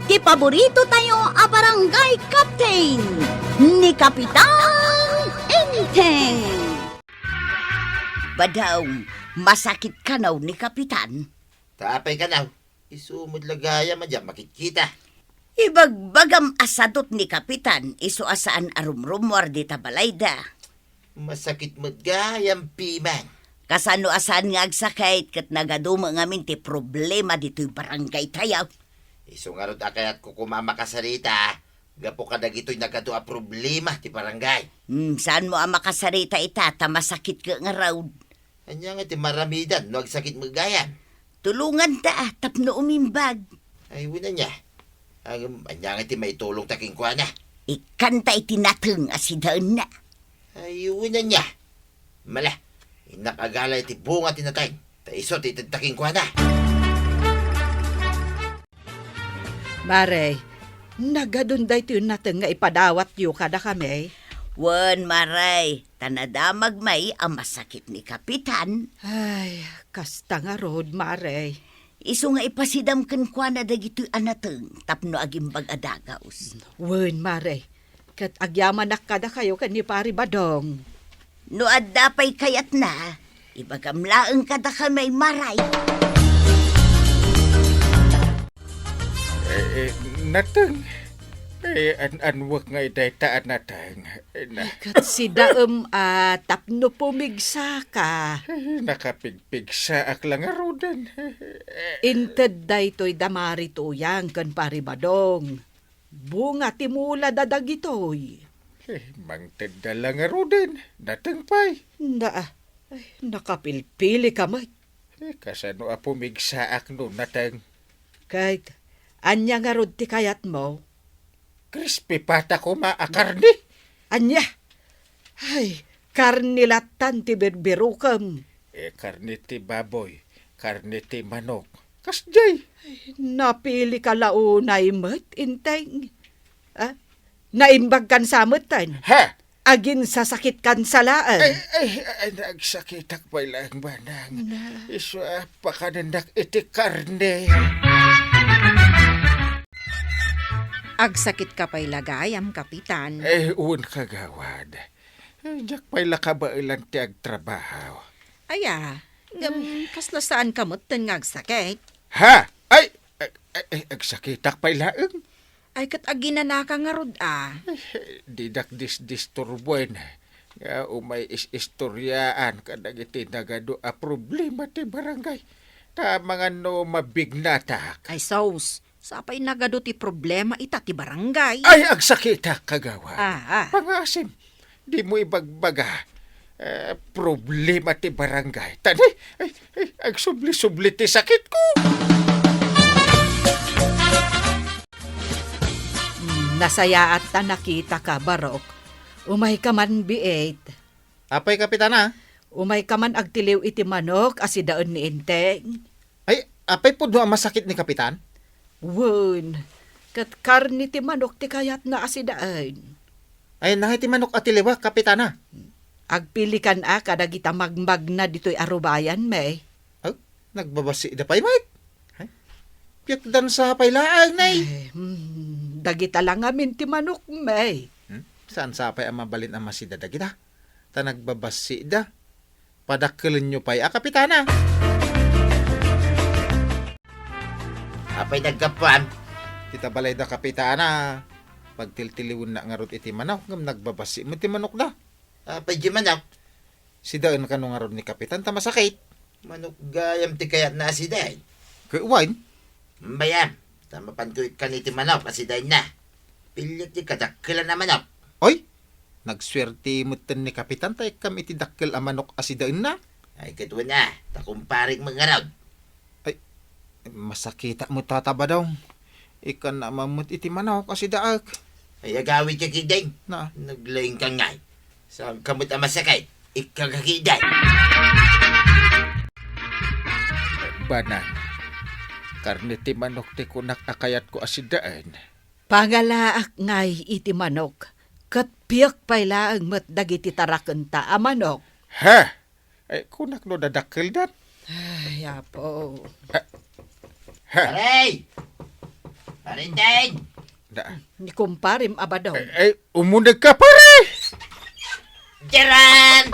ti paborito tayo a barangay captain ni Kapitan Enteng. Badawng, masakit ka naw ni Kapitan. Tapay ka na. Isumod lagaya man dyan, makikita. Ibagbagam asadot ni Kapitan, iso asaan arumrumwar di tabalayda. Masakit mo't gayang piman. Kasano asaan nga agsakit kat nagaduma ngamin ti problema dito'y barangay tayaw. Iso nga ron akayat ko kumama ka sarita. Gapo ka dagito'y nagadua problema ti barangay. Saan mo ang makasarita itata, masakit ka nga raw. Anya nga ti maramidan, no agsakit mo gayan. Tulungan ta, tapno umimbag. Ay, wala niya. Anya nga ti may tulong taking kwa na. Ikanta itinateng asidaan na. Ay, wala niya. Mala, inakagalay ti bunga tinatay. Taiso ti taking kwa na. Mare, nagadunday tiyo natin nga ipadawat yu kada kami. Wan maray, tanadamag may ang masakit ni Kapitan. Ay, kasta nga rod, Mare. Iso nga ipasidam kan kwa na dagito'y anateng, tapno agimbag adagaos. Wen, Mare, kat agyaman na kada kayo kan ni Pari Badong. No addapay kayat na, ibagamlaeng kada kamay maray. Natang. Anwag nga idaytaan natang. Kat si Daem tapno pumigsa ka. Nakapigpig sa aklang arudan. Inted day to'y damari tuyang kan Pari Badong. Bunga timula dadag ito'y. Mangtid na lang arudan. Natang pay. Nakapilpili ka may. Kasano apumig sa akno natang. Kahit anya nga rod ti kayat mo. Crispy pata ko maakarni. Anya? Ay, karnilatan ti berbirukam. Karni ti baboy. Karni ti manok. Kasjay. Napili ka launay mat, inteng. Naimbag kan samutan. Ha? Agin sasakit kan salaan. Ay, nagsakitak pa ilang banang. Iswa pa kanandak iti karne. Agsakit ka pa'y lagayam, Kapitan. Uwan kagawad. Diyak pa'y lakabailan ti agtrabaho. Aya, kasla saan kamot ten nga agsakit? Ha? Ay, agsakitak pa'y laeng. Ay kat aginanaka nga rod Didak disturbuan. Nga umay istoryaan kadagiti nagado a problema ti barangay. Ta mga no mabignatak. Ay sos, sapay nagado ti problema ita ti barangay. Ay, agsakitak kagawad. Pangasim, di mo ibagbaga. Problema ti barangay. Tani, agsubli-subli ti sakit ko. Nasaya at nakita ka, Barok. Umay ka man biit. Apay, Kapitana? Umay ka man agtiliw iti manok asidaan ni Inteng. Ay, apay po doon ang masakit ni Kapitan? Wun, kat karni ti manok ti kayat na asidaan. Ay, nangiti manok at tiliwa, Kapitana. Agpilikan kadagita magmag na dito'y arubayan, may. Ay, nagbabasi da pa'y, mate. Piyak dan sa pailaan, nay. Dagita lang amin ti manok, may. Saan sapay ang mabalin ang masida dagita? Ta nagbabasi da. Padakilin nyo pa'y, Kapitana. Apay nagkapan. Tita balay da, Kapitana. Pagtiltiliwin na nga rot iti manok, ngam nagbabasi mo ti manok da. Apay di manok. Si daan ka nung nga rot ni Kapitan, ta masakit. Manok gayam ti kayat na asiday. Kaya wine, Bayam, tamapan ko kaniti manok asiday na. Pilit ti kadakila na manok. oy, nagswerte mo ni Kapitan, tayo kami iti dakil ang manok asidain na. Ay katwa na, takumparing mga raw. Masakita mo tataba daw. Ikan na mamut iti manok asidaag. Ay agawid ka kiday. Na, Naglaing ka ngay. Sa kamot ang masakit, ikagakiday. Banang. Karni ti manok ti kunak akayat ko asidaan. Pangalaak ngay iti manok. Kat piyak pa'y laang mat dagiti taraken ta a manok. Ha? Ay, kunak no dadakil dat. Ay, apo. Ha? Aray! Parinteng! Da, Ni kumparim abadong. Umunag ka, pare! Jaran!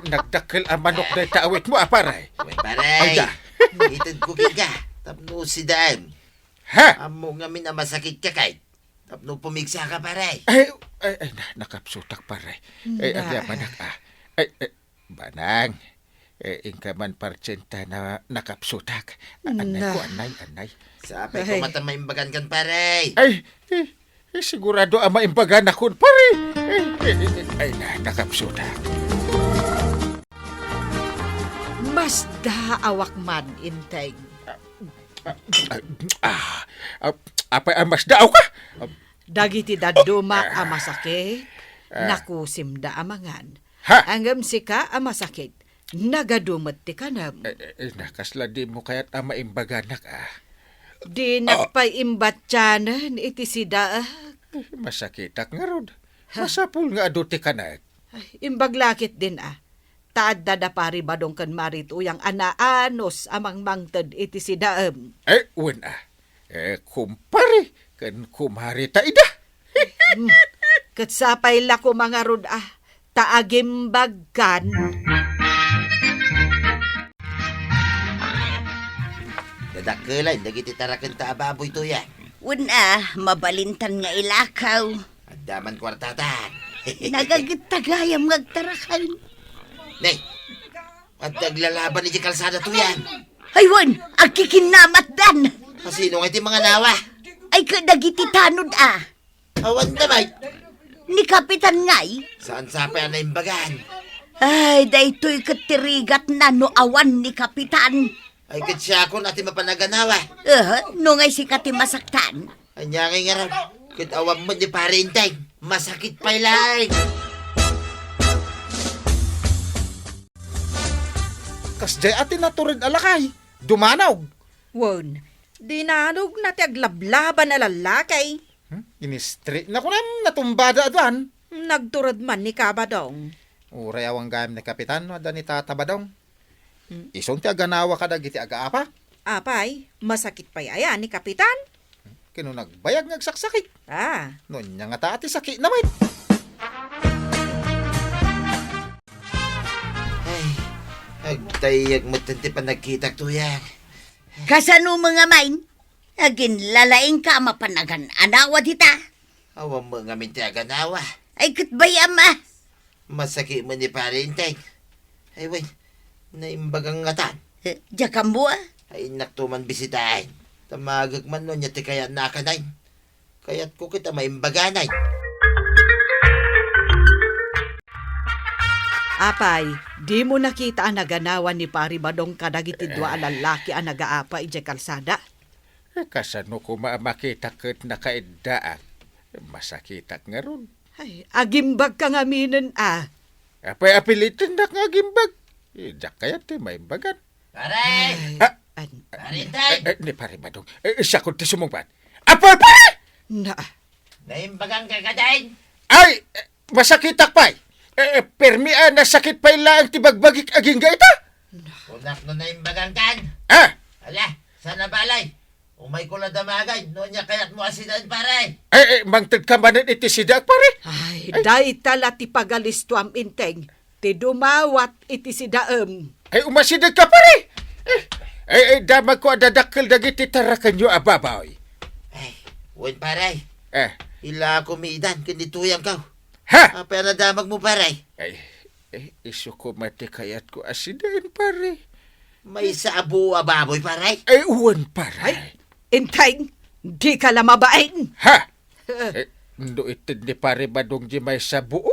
Nagdakil ang manok na taawit mo, pare. Uy, paray. Ay, da. Itad ko ka. Tapno si Dan. Ha? Amo nga min na masakit ka kahit. Tapno pumigsa ka, paray. Nakapsutak, pare. Agya, manak, Banang. Ingka man partsenta na nakapsutak. Anay ko, anay. Sabi ko matamaimbagan kan, paray. Sigurado ang maimbagan akon, pare. Nakapsutak. Mas daawak man, Inteng. Apa ang mas daaw ka? Dagiti daduma ang masakit, nakusim da amangan. Ha? Anggam sika ang masakit, nagadumot ti kanam. Nakasla di mo kaya't ang maimbaganak, Di nagpaimbatyanan iti sida. Masakitak nga rod. Masapul nga aduti ka na. Imbaglakit din Taad da pari badong kan marito yang anaanos amang mangtad iti sidaem. Wen kumpari, kan kumari ta ida. Katsapay lako mga rod taagimbagan. Dadakilan, dagiti tarakan ta ababoy to yan. Una, mabalintan nga ilakaw. Adaman kwartatan. Nagagitagayam ngagtarakan. Nay, at naglalaban ni kalsada to yan. Aywan, agkikinamat dan. Pasino nga iti mga nawa? Ay kadagiti tanod Awan damay. Ni Kapitan ngay. Saan sapay na imbagan? Ay, daytoy katirigat na no awan ni Kapitan. Ay katsya ko natin mapanaganawa. No ngay si kati masaktan. Anya nga nga raw. Kit awam mo ni parinteng. Masakit pa ilay. Kasjay atin naturid alakay. Dumanaw. Won, dinanog na ti aglablaban na lalakay. Inistri na ko natumbada adan. Nagturad man ni Kabadong. Uray awang gayam ni Kapitan, wada ni Tata Badong. Isong ti aganawa ka dagiti aga-apa. Apay, masakit pa yaya ni Kapitan. Kino nagbayag ngagsaksakit. Noon niya nga taati sakit naman. Agtayag mo tanti pa nagkita to yan. Kasano mga main? Agin lalaing ka mapanagan anawa dita. Awam mo nga minti aganawa. Ay katbayam Masakit mo ni parinteng. Ay wey, naimbagang ngatan. Jakam mo Ay naktuman bisitahin. Tamagag man nun yati kaya nakanay. Kaya't ko kita maimbaganay. Apay, di mo nakita ang naganawan ni Pari Badong kadagiti dua lalaki ang nagaapa ije kalsada. Kasano ko makita kat nakaidaak. Masakitak nga ron. Ay, agimbag ka nga minin Apay apilitin na nga gimbag. Diyak kaya ti maimbagan. Paray! Parinteng! Ni pare Badong. Siya ko ti sumungpan. Apay pare! Naimbagang kagadain. Ay! Masakitak pa'y! Permi nasakit pa ila ang tibagbagik aging gaita? Unak no naimbagang kan. Ala, sana balay. Umay ko na damagay. Noon niya kayat mo asidan paray. Mangtad ka manan iti sidak pare? Ay, dahi tala ti pagalisto am Inteng. Ti dumawat iti sidaem. Umasidag ka pare! Damag ko adadakil dagiti tarakan nyo ababaw. Uwan paray. Ila ako miidan, kinituyang ka. Ha? Pero damag mo paray. Iso ko mati kayat ko asidan pare. May sabo ababoy paray. Uwan pare. Inteng, di ka lamabain. Ha? Ndo itid ni pare Badong di may sabuo.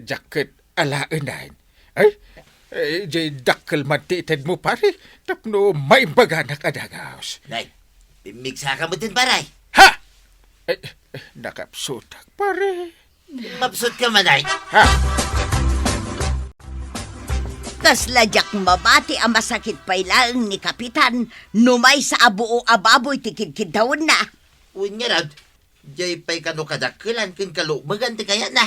Jacket alainain. Jay dakkel man ti itid mo pare. Tapno maimbaganak adagaos. Nay, pimigsa ka mo din paray. Ha? Nakapsutak pare. Mabsot ka manay. Ha? Kasladyak mabati ang masakit pa ilang ni Kapitan. Numay sa abuo ababoy tikid-kidawon na. Uwan nga raw. Jay pa'y kano kadakilan kin kalubagan ti kaya na.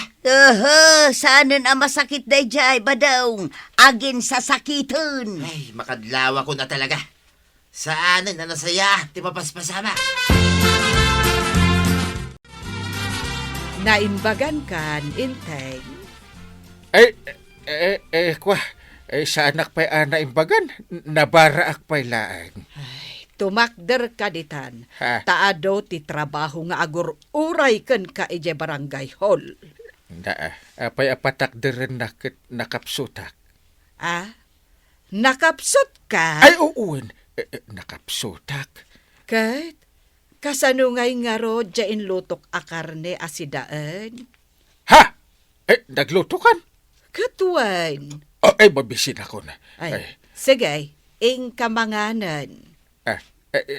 Saanan ang masakit day jay badong. Agin sa sakiton. Ay, makadlawa ko na talaga. Saan na nasaya, ti mapaspasama. Naimbagan kan, Inteng. Kwa, sa anak pa'y naimbagan, nabara ak pa'y laang. Tumakder ka ditan. Ha? Taado ti trabaho nga agur uray ken ka ije barangay hall. Apay apatakderan nakapsutak. Nakapsot ka? Ay, uun, nakapsutak. Kat, kasanungay nga ro dyain lutok a karne asidaan. Ha? Nagluto kan? Katuan. Mabisin ako na. Sige, ing kamanganan.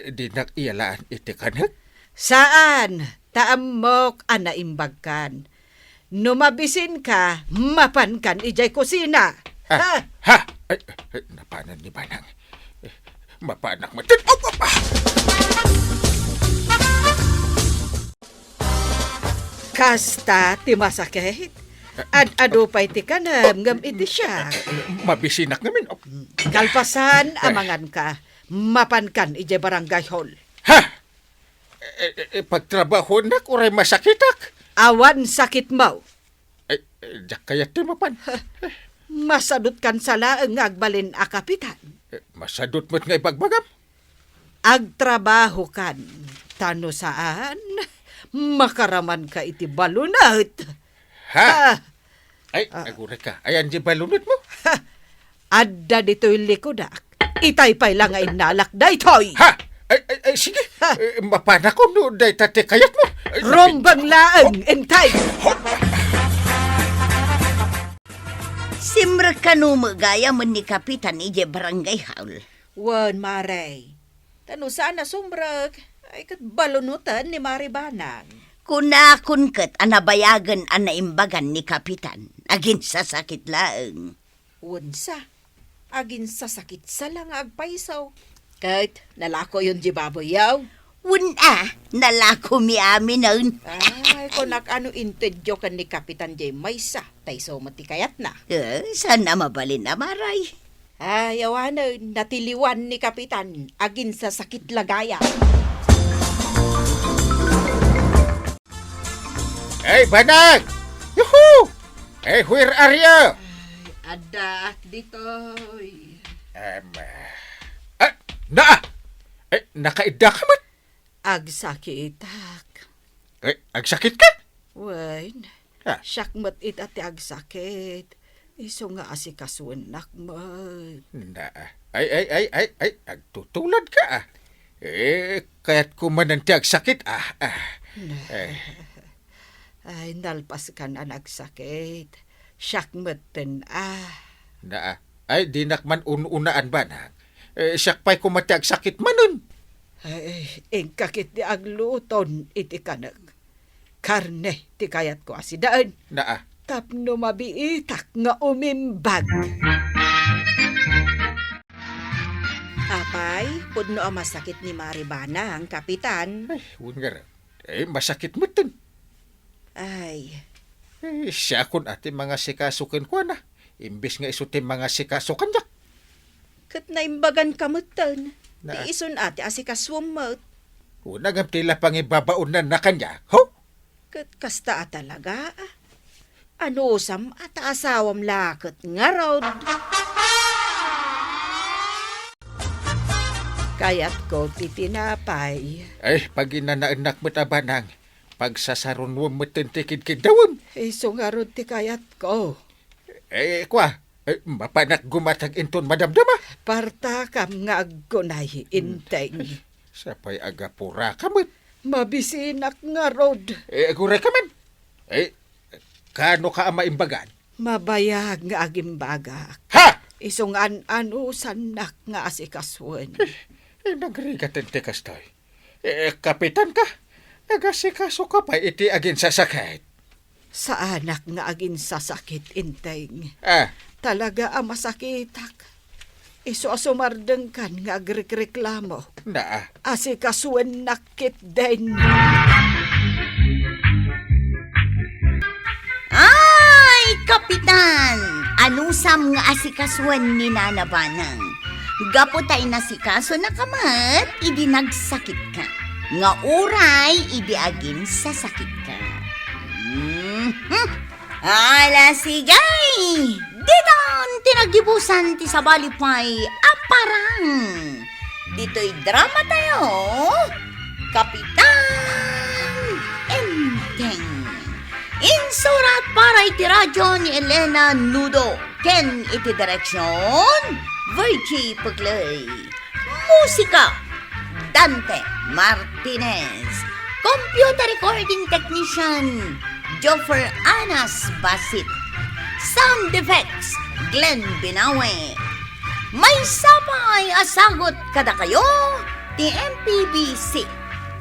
Di nakiyalaan iti kanak? Saan? Taamok anaimbagkan. Numabisin ka, mapan kan ijay kusina. Ha? Napanan ni Banang. Mapanak matin. Kasta ti masakit. Ado pa'y ti kanam ngam iti siya. Mabisinak namin. Kalpasan amangan ka. Mapan kan ijay barangay hall. Ha? Pagtrabaho na kuray masakitak. Awan sakit mo. Diyak kaya ti mapan. Masadot kan sala ang agbalin a kapitan. Masadot mo't nga ipagbagam. Agtrabaho kan. Tano saan? Makaraman ka iti balunat. Ha? Aguray ka. Ayan di balunot mo. Adda dito'y likodak. Itay pa'y lang ay nalak daytoy. Ha? Sige. Mapana ko no day tate kayat mo. Rombang laang, entay. Simra kanuma gaya man ni Kapitan ije barangay hall. Wan, Maray. Tano saan na sumbrag? Ay kat balunutan ni Mari Banang. Kunakun kat anabayagan anaimbagan ni Kapitan. Agin sa sakit laeng. Unsa? Agin sa sakit sa lang agpaisaw. Kahit nalako yun di baboyaw. Nalako mi amin nun. Ay, kung ano intedyo kan ni Kapitan J. Maysa, tayso matikayat na. Sana mabalin na maray. Ay, awanan, natiliwan ni Kapitan, agin sa sakit lagaya. Hey, Banag! Yuhu! Hey, where are you? Ada ditoy. Nakaida ka man? Agsakitak. Agsakit ka? Wen, Ha? syakmat it ati agsakit. Iso nga asikasunak mo. Agtutulad ka kaya't kumananti agsakit Ay, nalpas ka na nagsakit. Syakmat din di nakman unaan ba na? Siyak pa'y kumati agsakit manon. Ay, ingkakit di agluton iti kanag. Karne ti kayat ko asidaan. Tapno mabiitak nga umimbag. Apay, pudno ang masakit ni Mari Banang, Kapitan. Ungar. Masakit mo tin. Ay, Siya kun ati mga sikasukin ko na. Imbis nga isuti mga sikasukan jak. kat naimbagan kamutan. Na. Ti ison ati asikaswamot. Unang tila pangibabaon na kanya. Ho? Kat kasta talaga. Ano sam at asawam lakot nga raw. Kayat ko titinapay. Pag inanaanak mo tabanang, pagsasaron mo matintikid kidawam. Iso nga ron ti kayat ko. Mapanak gumatag inton madamdama. Parta kam nga aggunay inteng. Sapay agapura kamot. Mabisinak nga rod. Aguray ka man. Kano ka ama imbagan? Mabayag nga agimbagak. Ha? Isong anusan nak nga asikaswan. Nagrigat ang tikas toy. Kapitan ka. Nagasikaso ka pa iti agin sasakit. Sa anak nga agin sasakit inteng. Talaga ang masakitak. Iso asumardeng kan nga agrekreklamo. Asikaswan nakit din. Ay, Kapitan! Anusam nga asikaswan ni Nana Banang. Gaputay na si kaso na kamat, idi nagsakit ka. Nga uray, idi agin sa sakit ka. Ala sigay! Diton tinagibusan ti sa balipay aparang. Dito'y drama tayo. Kapitan Enteng. Insurat para iti radyo ni Elena Nudo. Ken iti direksyon Virgie Puglay. Musika Dante Martinez. Computer recording technician Joffer Anas Basit. Sound effects Glenn Binawe. May sapay asagot kada kayo ti MPBC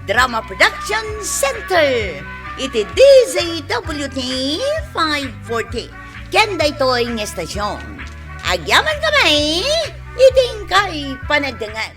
Drama Production Center iti DZWT 540 ken daytoy nga estasyon. Agyaman kamay iting kay panagdangan.